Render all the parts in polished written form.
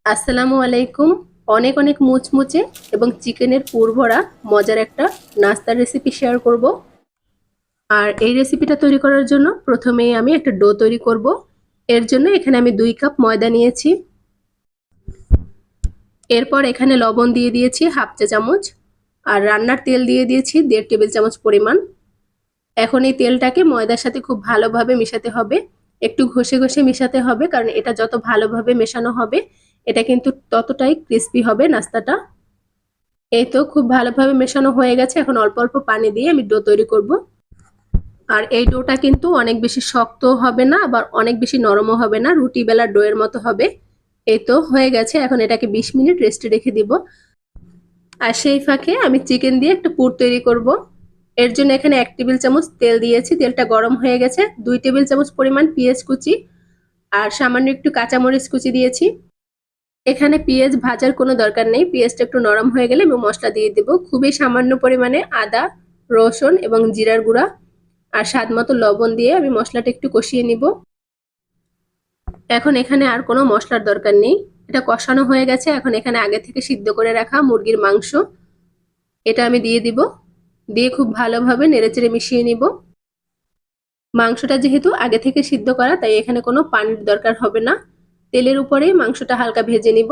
আসসালামু আলাইকুম। অনেক অনেক মুচমুচে এবং চিকেনের পুর ভরা মজার একটা নাস্তার রেসিপি শেয়ার করব। আর এই রেসিপিটা তৈরি করার জন্য প্রথমেই আমি একটা ডো তৈরি করব। এর জন্য এখানে আমি 2 কাপ ময়দা নিয়েছি। এরপর এখানে লবণ দিয়ে দিয়েছি হাফ চা চামচ, আর রান্নার তেল দিয়ে দিয়েছি 1.5 টেবিল চামচ পরিমাণ। এখন এই তেলটাকে ময়দার সাথে খুব ভালোভাবে মেশাতে হবে। একটু ঘষে ঘষে মেশাতে হবে, কারণ এটা যত ভালোভাবে মেশানো হবে এটা কিন্তু ততটাই ক্রিস্পি হবে নাস্তাটা। এই তো খুব ভালোভাবে মেশানো হয়ে গেছে। এখন অল্প অল্প পানি দিয়ে আমি ডো তৈরি করব। আর এই ডোটা কিন্তু অনেক বেশি শক্ত হবে না, আবার অনেক বেশি নরমও হবে না, রুটি বেলার ডো এর মতো হবে। এই তো হয়ে গেছে। এখন এটাকে 20 মিনিট রেস্টে রেখে দিব। আর সেই ফাঁকে আমি চিকেন দিয়ে একটা পুর তৈরি করব। এর জন্য এখানে 1 টেবিল চামচ তেল দিয়েছি। তেলটা গরম হয়ে গেছে। 2 টেবিল চামচ পরিমাণ পেঁয়াজ কুচি আর সামান্য একটু কাঁচামরিচ কুচি দিয়েছি। এখানে পেঁয়াজ ভাজার কোনো দরকার নেই। পেঁয়াজটা একটু নরম হয়ে গেলে আমি মশলা দিয়ে দেব। খুবই সামান্য পরিমাণে আদা, রসুন এবং জিরার গুঁড়া আর স্বাদ মতো লবণ দিয়ে আমি মশলাটা একটু কষিয়ে নিব। এখন এখানে আর কোনো মশলার দরকার নেই। এটা কষানো হয়ে গেছে। এখন এখানে আগে থেকে সিদ্ধ করে রাখা মুরগির মাংস এটা আমি দিয়ে দিব। দিয়ে খুব ভালোভাবে নেড়েচেড়ে মিশিয়ে নিব। মাংসটা যেহেতু আগে থেকে সিদ্ধ করা, তাই এখানে কোনো পানির দরকার হবে না। তেলের উপরেই মাংসটা হালকা ভেজে নিব।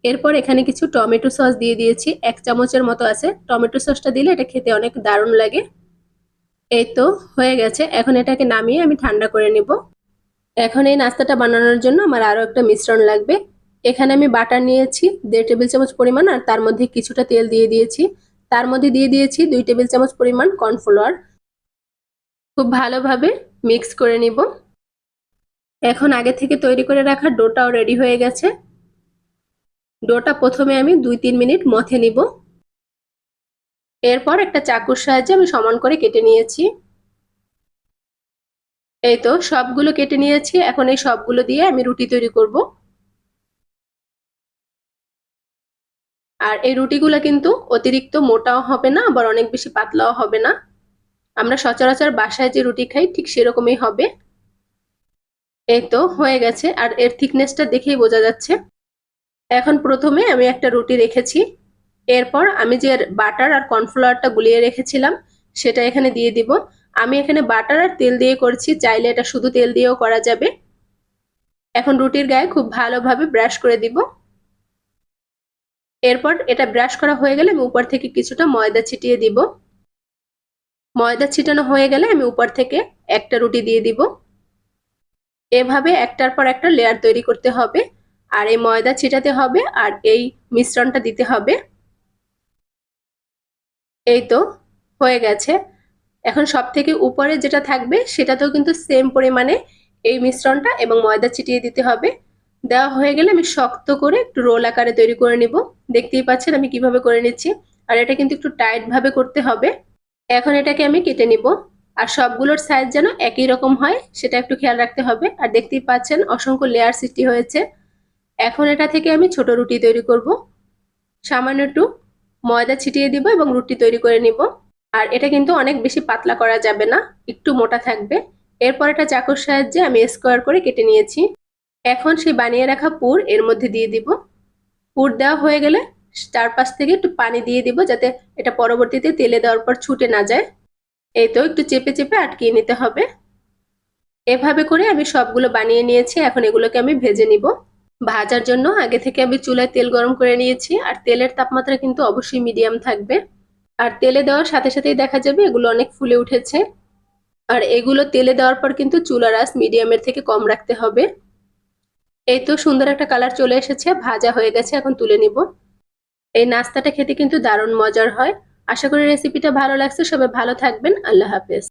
এরপর এখানে কিছু টমেটো সস দিয়ে দিয়েছি। 1 চামচের মতো আছে। টমেটো সসটা দিলে এটা খেতে অনেক দারুণ লাগে। এই তো হয়ে গেছে। এখন এটাকে নামিয়ে আমি ঠান্ডা করে নিব। এখন এই নাস্তাটা বানানোর জন্য আমার আরো একটা মিশ্রণ লাগবে। এখানে আমি বাটার নিয়েছি 1.5 টেবিল চামচ পরিমাণ, আর তার মধ্যে কিছুটা তেল দিয়ে দিয়েছি। তার মধ্যে দিয়ে দিয়েছি 2 টেবিল চামচ পরিমাণ কর্নফ্লাওয়ার। খুব ভালোভাবে মিক্স করে নিব। এখন আগে থেকে তৈরি করে রাখা ডোটাও রেডি হয়ে গেছে। ডোটা প্রথমে আমি 2-3 মিনিট মথে নিব। এরপর একটা চাকুর সাহায্যে আমি সমান করে কেটে নিয়েছি। এই তো সবগুলো কেটে নিয়েছি। এখন এই সবগুলো দিয়ে আমি রুটি তৈরি করব। আর এই রুটিগুলো কিন্তু অতিরিক্ত মোটাও হবে না, আবার অনেক বেশি পাতলাও হবে না। আমরা সচরাচর বাসায় যে রুটি খাই ঠিক সেরকমই হবে। এই তো হয়ে গেছে। আর এর থিকনেসটা দেখেই বোঝা যাচ্ছে। এখন প্রথমে আমি একটা রুটি রেখেছি। এরপর আমি যে বাটার আর কর্নফ্লাওয়ারটা গুলিয়ে রেখেছিলাম সেটা এখানে দিয়ে দিব। আমি এখানে বাটার আর তেল দিয়ে করছি, চাইলে এটা শুধু তেল দিয়েও করা যাবে। এখন রুটির গায়ে খুব ভালোভাবে ব্রাশ করে দিব। এরপর এটা ব্রাশ করা হয়ে গেলে আমি উপর থেকে কিছুটা ময়দা ছিটিয়ে দিব। ময়দা ছিটানো হয়ে গেলে আমি উপর থেকে একটা রুটি দিয়ে দিব। এভাবে একটার পর একটা লেয়ার তৈরি করতে হবে। আর এই ময়দা ছিটাতে হবে আর এই মিশ্রণটা দিতে হবে। এই তো হয়ে গেছে। এখন সব থেকে উপরে যেটা থাকবে সেটাতেও কিন্তু সেম পরিমাণে এই মিশ্রণটা এবং ময়দা ছিটিয়ে দিতে হবে। দেওয়া হয়ে গেলে আমি শক্ত করে একটু রোল আকারে তৈরি করে নিব। দেখতেই পাচ্ছেন আমি কিভাবে করে নিচ্ছি। আর এটা কিন্তু একটু টাইট ভাবে করতে হবে। এখন এটাকে আমি কেটে নিব। আর সবগুলোর সাইজ যেন একই রকম হয় সেটা একটু খেয়াল রাখতে হবে। আর দেখতেই পাচ্ছেন অসংখ্য লেয়ার সৃষ্টি হয়েছে। এখন এটা থেকে আমি ছোট রুটি তৈরি করব। সামান্য একটু ময়দা ছিটিয়ে দিব এবং রুটি তৈরি করে নিব। আর এটা কিন্তু অনেক বেশি পাতলা করা যাবে না, একটু মোটা থাকবে। এরপর এটা চাকুর সাহায্যে আমি স্কোয়ার করে কেটে নিয়েছি। এখন সেই বানিয়ে রাখা পুর এর মধ্যে দিয়ে দিব। পুর দেওয়া হয়ে গেলে চারপাশ থেকে একটু পানি দিয়ে দিব, যাতে এটা পরবর্তীতে তেলে দেওয়ার পর ছুটে না যায়। এই তো একটু চেপে চেপে আটকিয়ে নিতে হবে। এভাবে করে আমি সবগুলো বানিয়ে নিয়েছি। এখন এগুলোকে আমি ভেজে নিব। ভাজার জন্য আগে থেকে আমি চুলায় তেল গরম করে নিয়েছি। আর তেলের তাপমাত্রা কিন্তু অবশ্যই মিডিয়াম থাকবে। আর তেলে দেওয়ার সাথে সাথেই দেখা যাবে এগুলো অনেক ফুলে উঠেছে। আর এগুলো তেলে দেওয়ার পর কিন্তু চুলার আঁচ মিডিয়ামের থেকে কম রাখতে হবে। এই তো সুন্দর একটা কালার চলে এসেছে, ভাজা হয়ে গেছে। এখন তুলে নিব। এই নাস্তাটা খেতে কিন্তু দারুণ মজার হয়। আশা করি রেসিপিটা ভালো লাগছে। সবাই ভালো থাকবেন। আল্লাহ হাফেজ।